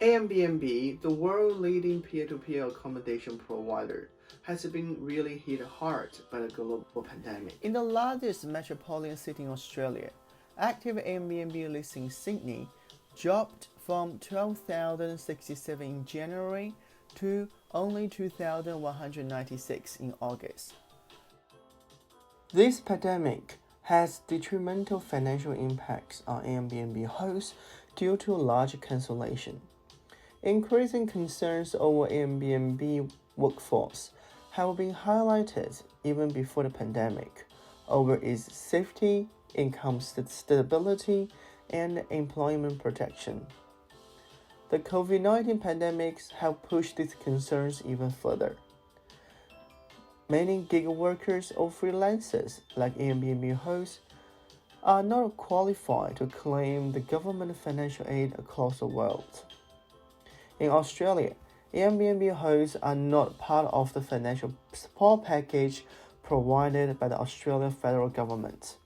Airbnb, the world-leading peer-to-peer accommodation provider, has been really hit hard by the global pandemic. In the largest metropolitan city in Australia, active Airbnb listings in Sydney dropped from 12,067 in January to only 2,196 in August. This pandemic has detrimental financial impacts on Airbnb hosts due to large cancellation. Increasing concerns over Airbnb workforce have been highlighted even before the pandemic over its safety, income stability, and employment protection. The COVID-19 pandemics have pushed these concerns even further. Many gig workers or freelancers, like Airbnb hosts, are not qualified to claim the government financial aid across the world. In Australia, Airbnb hosts are not part of the financial support package provided by the Australian federal government.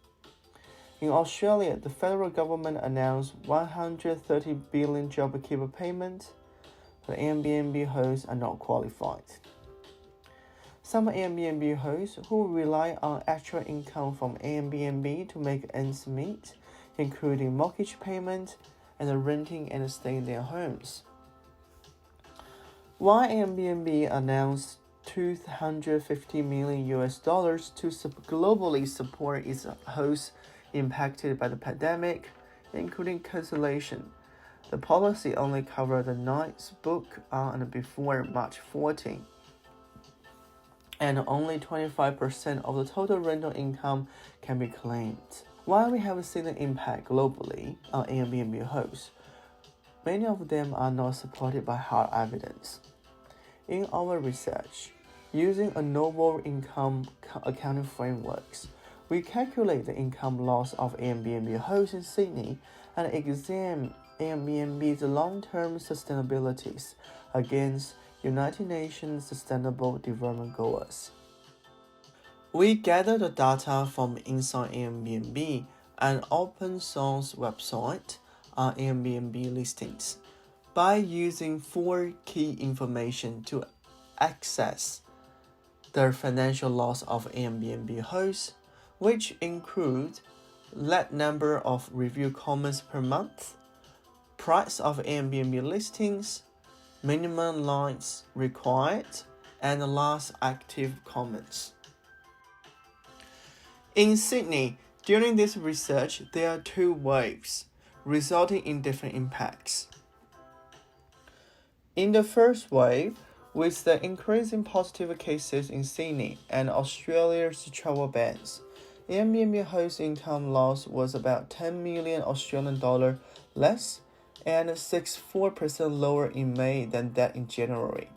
In Australia, the federal government announced 130 billion JobKeeper payments, but Airbnb hosts are not qualified. Some Airbnb hosts who rely on extra income from Airbnb to make ends meet, including mortgage payment and renting and staying in their homes. While Airbnb announced $250 million to globally support its hosts impacted by the pandemic, including cancellation, the policy only covered the nights booked on and before March 14, and only 25% of the total rental income can be claimed. While we have seen an impact globally on Airbnb hosts, many of them are not supported by hard evidence. In our research, using a novel income accounting frameworks, we calculate the income loss of Airbnb hosts in Sydney and examine Airbnb's long-term sustainabilities against United Nations Sustainable Development Goals. We gather the data from Inside Airbnb, an open source website on Airbnb listings, by using 4 key information to access the financial loss of Airbnb hosts, which include net number of review comments per month, price of Airbnb listings, minimum lines required, and last active comments. In Sydney, during this research, there are 2 waves, resulting in different impacts. In the first wave, with the increasing positive cases in Sydney and Australia's travel bans, Airbnb host income loss was about 10 million Australian dollar less and 64% lower in May than that in January.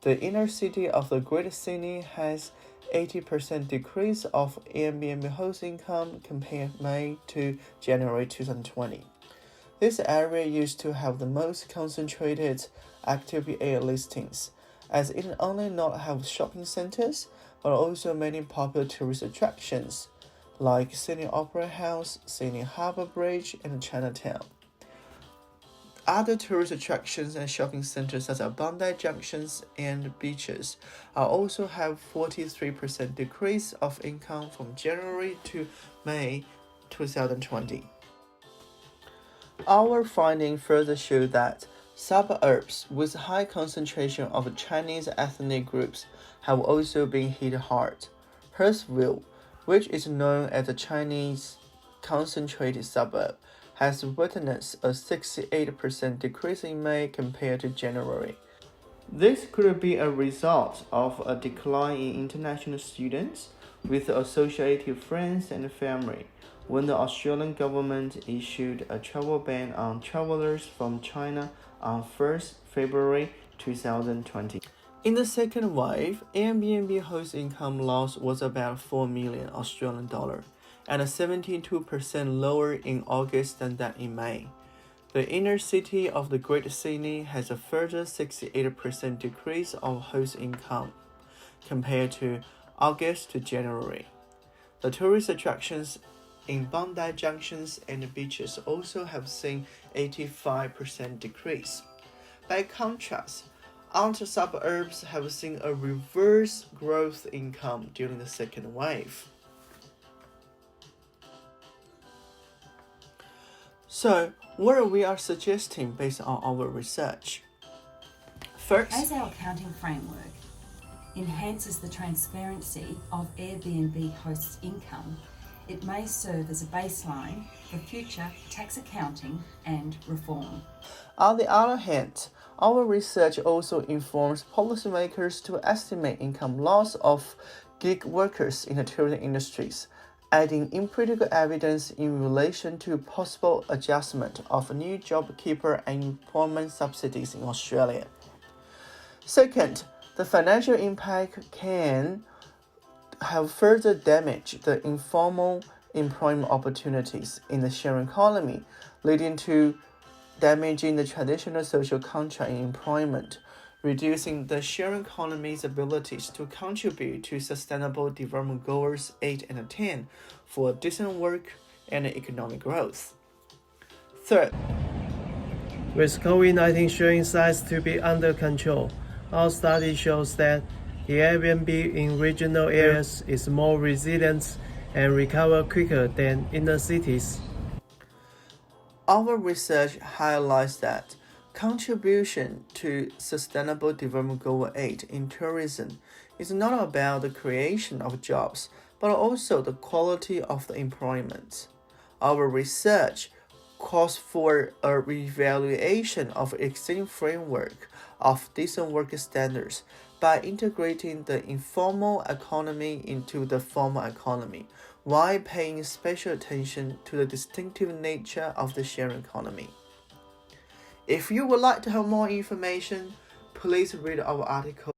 The inner city of the Greater Sydney has 80% decrease of Airbnb host income compared May to January 2020. This area used to have the most concentrated active air listings, as it only not have shopping centers, but also many popular tourist attractions, like Sydney Opera House, Sydney Harbour Bridge, and Chinatown. Other tourist attractions and shopping centers such as Bondi Junctions and beaches also have 43% decrease of income from January to May 2020. Our findings further show that suburbs with high concentration of Chinese ethnic groups have also been hit hard. Hurstville, which is known as a Chinese concentrated suburb, has witnessed a 68% decrease in May compared to January. This could be a result of a decline in international students with associated friends and family when the Australian government issued a travel ban on travelers from China on 1st February 2020. In the second wave, Airbnb host income loss was about 4 million Australian dollar, and 72% lower in August than that in May. The inner city of the Greater Sydney has a further 68% decrease of host income compared to August to January. The tourist attractions in Bondi Junctions and beaches also have seen 85% decrease. By contrast, outer suburbs have seen a reverse growth income during the second wave. So, what we are suggesting based on our research? First, as our accounting framework enhances the transparency of Airbnb hosts' income, it may serve as a baseline for future tax accounting and reform. On the other hand, our research also informs policymakers to estimate income loss of gig workers in the tourism industries, adding empirical evidence in relation to possible adjustment of new JobKeeper and employment subsidies in Australia. Second, the financial impact can have further damaged the informal employment opportunities in the sharing economy, leading to damaging the traditional social contract in employment, reducing the sharing economy's abilities to contribute to Sustainable Development Goals 8 and 10 for decent work and economic growth. Third, with COVID-19 showing signs to be under control, our study shows that the Airbnb in regional areas is more resilient and recover quicker than inner cities. our research highlights that contribution to Sustainable Development Goal 8 in tourism is not about the creation of jobs, but also the quality of the employment. Our research calls for a reevaluation of existing framework of decent work standards by integrating the informal economy into the formal economy, while paying special attention to the distinctive nature of the sharing economy. If you would like to have more information, please read our article